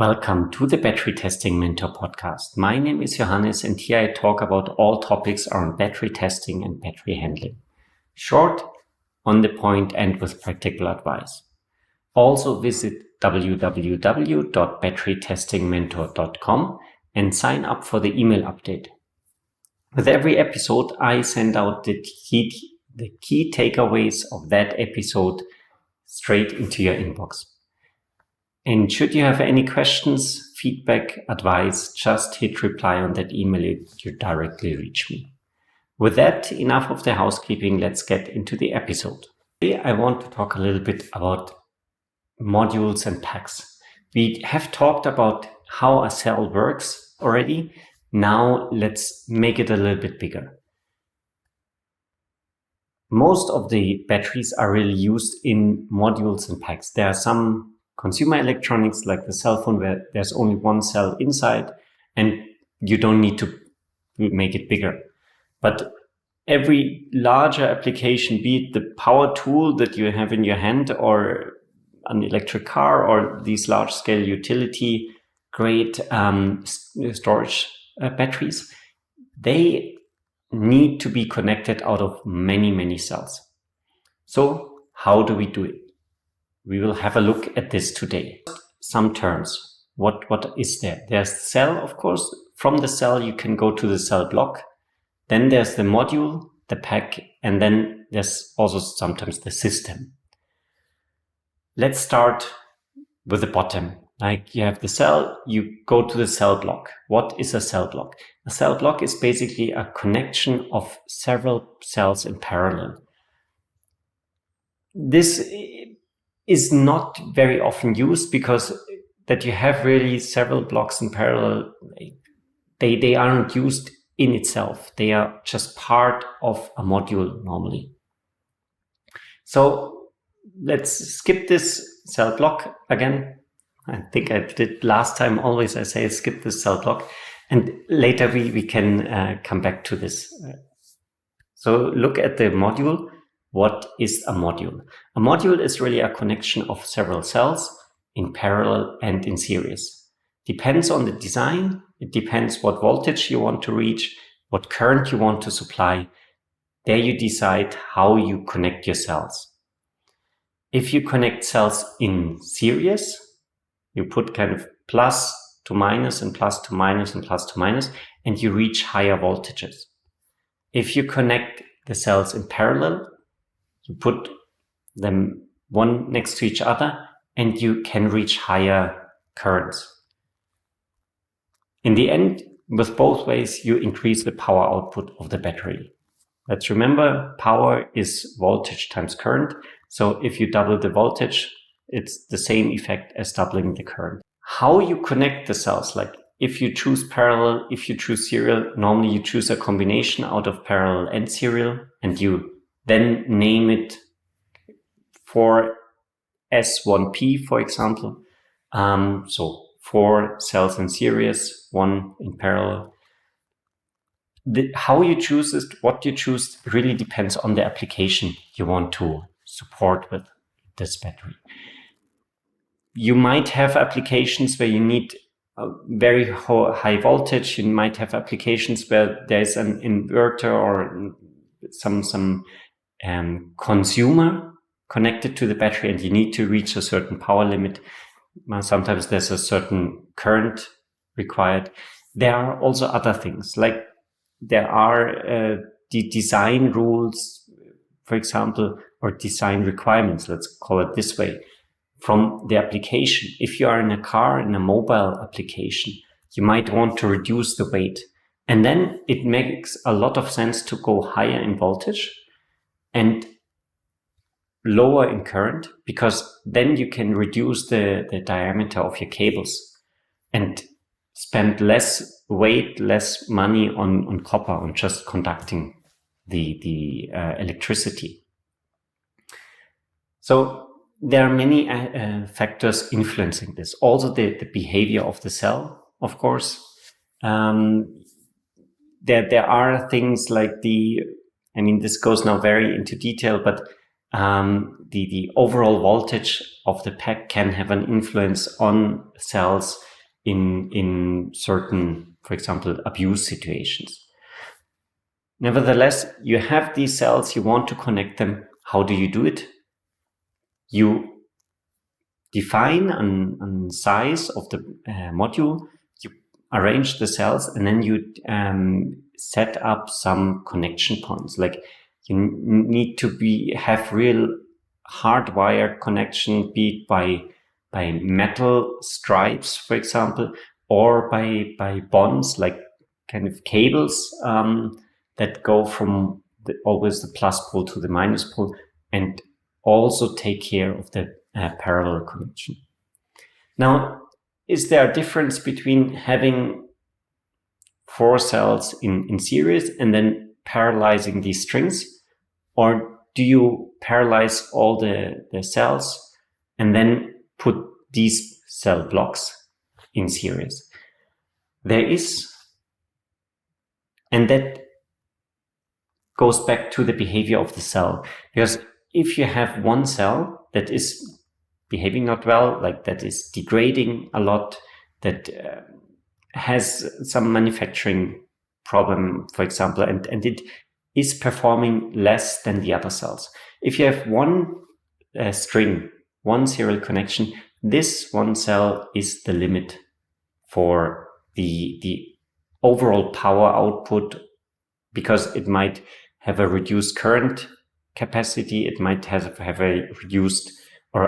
Welcome to the Battery Testing Mentor podcast. My name is Johannes and here I talk about all topics around battery testing and battery handling. Short, on the point, and with practical advice. Also visit www.batterytestingmentor.com and sign up for the email update. With every episode, I send out the key takeaways of that episode straight into your inbox. And should you have any questions, feedback, advice, just hit reply on that email to directly reach me. With that, enough of the housekeeping, let's get into the episode. Today I want to talk a little bit about modules and packs. We have talked about how a cell works already. Now let's make it a little bit bigger. Most of the batteries are really used in modules and packs. There are some consumer electronics like the cell phone where there's only one cell inside and you don't need to make it bigger. But every larger application, be it the power tool that you have in your hand or an electric car or these large scale utility grade storage batteries, they need to be connected out of many cells. So how do we do it? We will have a look at this today. Some terms. What is there? There's cell, of course. From the cell, you can go to the cell block. Then there's the module, the pack, and then there's also sometimes the system. Let's start with the bottom. Like you have the cell, you go to the cell block. What is a cell block? A cell block is basically a connection of several cells in parallel. This is not very often used because that you have really several blocks in parallel. They aren't used in itself. They are just part of a module normally. So let's skip this cell block again. I think I did last time. Always I say skip this cell block and later we can come back to this. So look at the module. What is a module? A module is really a connection of several cells in parallel and in series. Depends on the design. It depends what voltage you want to reach, what current you want to supply. There you decide how you connect your cells. If you connect cells in series, you put kind of plus to minus and plus to minus and plus to minus, and you reach higher voltages. If you connect the cells in parallel, you put them one next to each other and you can reach higher currents. In the end, with both ways, you increase the power output of the battery. Let's remember, power is voltage times current. So if you double the voltage, it's the same effect as doubling the current. How you connect the cells, like if you choose parallel, if you choose serial, normally you choose a combination out of parallel and serial and you then name it for S1P, for example. So 4 cells in series, 1 in parallel. How you choose it, what you choose really depends on the application you want to support with this battery. You might have applications where you need a very high voltage. You might have applications where there's an inverter or some consumer connected to the battery and you need to reach a certain power limit. Sometimes there's a certain current required. There are also other things, like there are the design rules, for example, or design requirements, let's call it this way, from the application. If you are in a car, in a mobile application, you might want to reduce the weight. And then it makes a lot of sense to go higher in voltage and lower in current, because then you can reduce the diameter of your cables and spend less weight, less money on copper, on just conducting the electricity. So there are many factors influencing this. Also the behavior of the cell, of course. There are things like this goes now very into detail, but the overall voltage of the pack can have an influence on cells in certain, for example, abuse situations. Nevertheless, you have these cells, you want to connect them. How do you do it? You define a size of the module, you arrange the cells, and then you set up some connection points. Like you need to have real hardwired connection, be it by metal stripes, for example, or by bonds, like kind of cables that go from always the plus pole to the minus pole, and also take care of the parallel connection. Now, is there a difference between having 4 cells in series and then parallelizing these strings? Or do you parallelize all the cells and then put these cell blocks in series? There is, and that goes back to the behavior of the cell. Because if you have one cell that is behaving not well, like that is degrading a lot, that has some manufacturing problem, for example, and it is performing less than the other cells. If you have one string, one serial connection, this one cell is the limit for the overall power output, because it might have a reduced current capacity, it might have a reduced or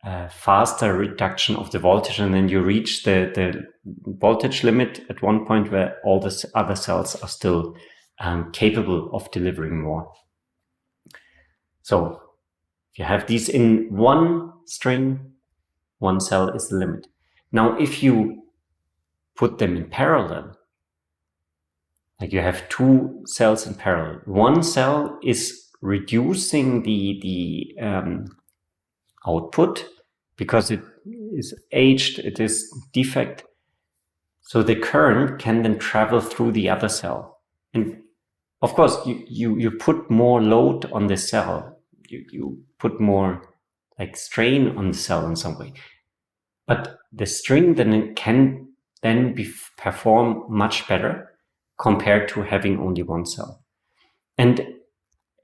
a faster reduction of the voltage, and then you reach the voltage limit at one point where all the other cells are still capable of delivering more. So if you have these in one string, one cell is the limit. Now, if you put them in parallel, like you have 2 cells in parallel, one cell is reducing the output because it is aged, it is defect. So the current can then travel through the other cell. And of course, you put more load on the cell. You put more like strain on the cell in some way. But the string then can then perform much better compared to having only one cell. And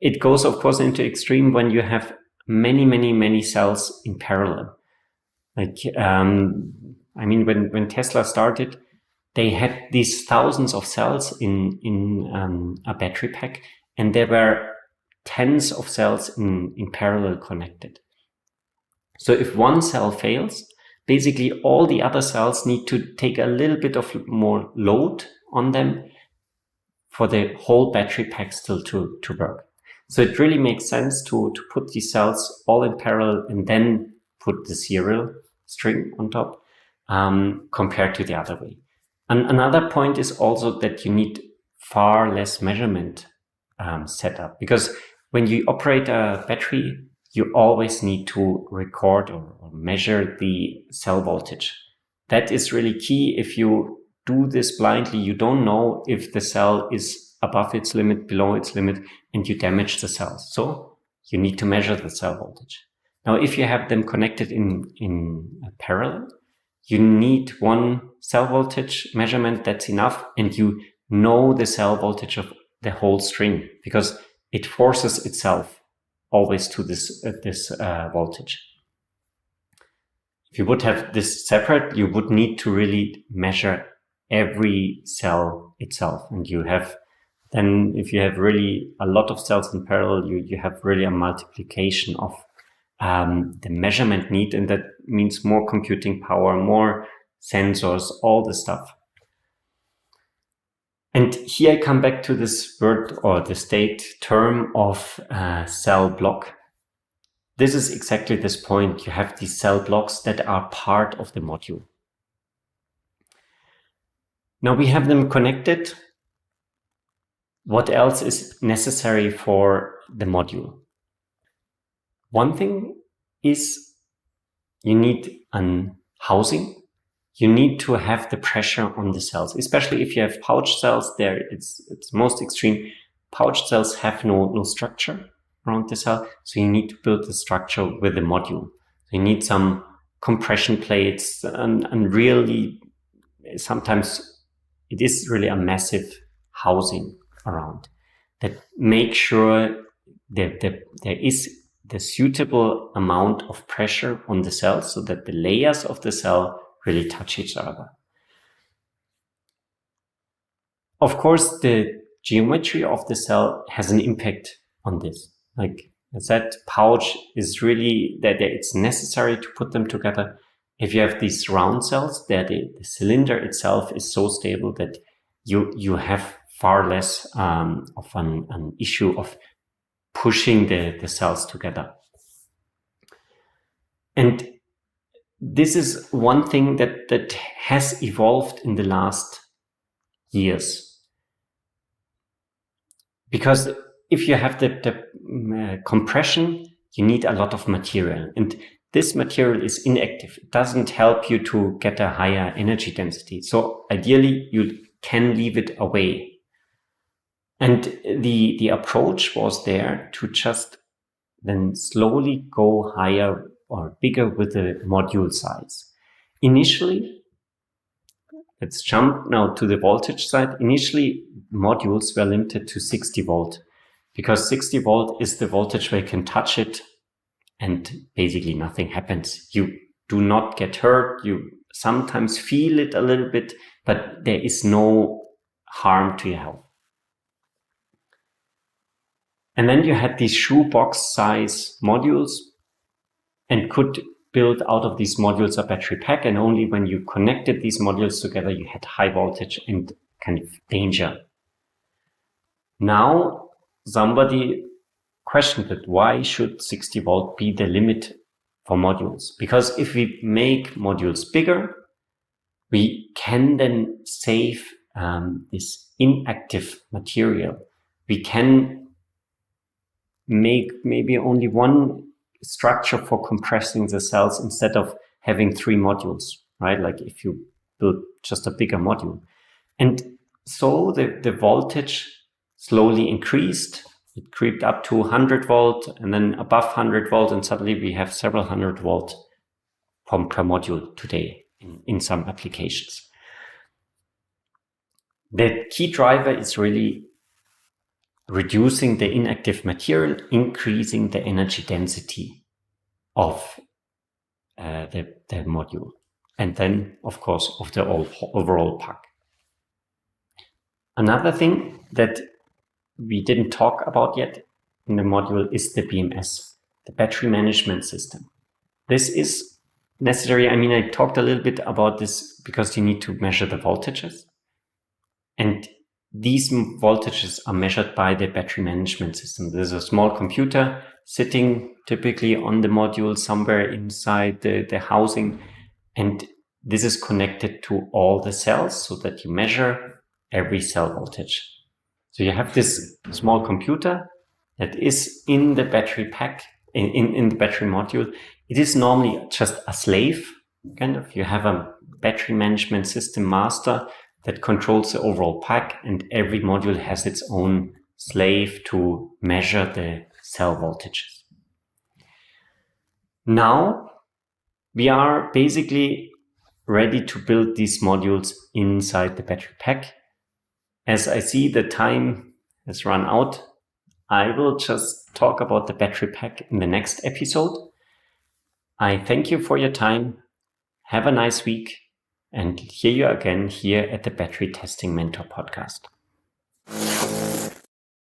it goes, of course, into extreme when you have many cells in parallel. Like, when Tesla started, they had these thousands of cells in a battery pack, and there were tens of cells in parallel connected. So if one cell fails, basically all the other cells need to take a little bit of more load on them for the whole battery pack still to work. So it really makes sense to put these cells all in parallel and then put the serial string on top, compared to the other way. And another point is also that you need far less measurement setup, because when you operate a battery, you always need to record or measure the cell voltage. That is really key. If you do this blindly, you don't know if the cell is above its limit, below its limit, and you damage the cells. So you need to measure the cell voltage. Now, if you have them connected in parallel, you need one cell voltage measurement, that's enough, and you know the cell voltage of the whole string, because it forces itself always to this voltage. If you would have this separate, you would need to really measure every cell itself, and then if you have really a lot of cells in parallel, you have really a multiplication of the measurement need, and that means more computing power, more sensors, all the stuff. And here I come back to this word or the state term of cell block. This is exactly this point. You have these cell blocks that are part of the module. Now we have them connected. What else is necessary for the module? One thing is you need an housing. You need to have the pressure on the cells, especially if you have pouch cells there, it's most extreme. pouch cells have no structure around the cell, so you need to build the structure with the module. So you need some compression plates, and really sometimes it is really a massive housing around that make sure that there is the suitable amount of pressure on the cell so that the layers of the cell really touch each other. Of course, the geometry of the cell has an impact on this. Like I said, pouch is really that it's necessary to put them together. If you have these round cells, the cylinder itself is so stable that you have far less of an issue of pushing the cells together. And this is one thing that has evolved in the last years. Because if you have the compression, you need a lot of material. And this material is inactive. It doesn't help you to get a higher energy density. So ideally, you can leave it away. And the approach was there to just then slowly go higher or bigger with the module size. Initially, let's jump now to the voltage side. Initially, modules were limited to 60 volt because 60 volt is the voltage where you can touch it and basically nothing happens. You do not get hurt. You sometimes feel it a little bit, but there is no harm to your health. And then you had these shoebox size modules and could build out of these modules a battery pack. And only when you connected these modules together, you had high voltage and kind of danger. Now, somebody questioned that why should 60 volt be the limit for modules? Because if we make modules bigger, we can then save this inactive material. We can make maybe only one structure for compressing the cells instead of having 3 modules, right? Like if you build just a bigger module. And so the voltage slowly increased. It creeped up to 100 volt and then above 100 volt, and suddenly we have several 100 volt per module today in some applications. The key driver is really reducing the inactive material, increasing the energy density of the module, and then, of course, of the overall pack. Another thing that we didn't talk about yet in the module is the BMS, the battery management system. This is necessary. I mean, I talked a little bit about this because you need to measure the voltages. And these voltages are measured by the battery management system. There's a small computer sitting typically on the module somewhere inside the housing. And this is connected to all the cells so that you measure every cell voltage. So you have this small computer that is in the battery pack, in the battery module. It is normally just a slave, kind of. You have a battery management system master that controls the overall pack, and every module has its own slave to measure the cell voltages. Now we are basically ready to build these modules inside the battery pack. As I see the time has run out, I will just talk about the battery pack in the next episode. I thank you for your time. Have a nice week. And hear you again here at the Battery Testing Mentor podcast.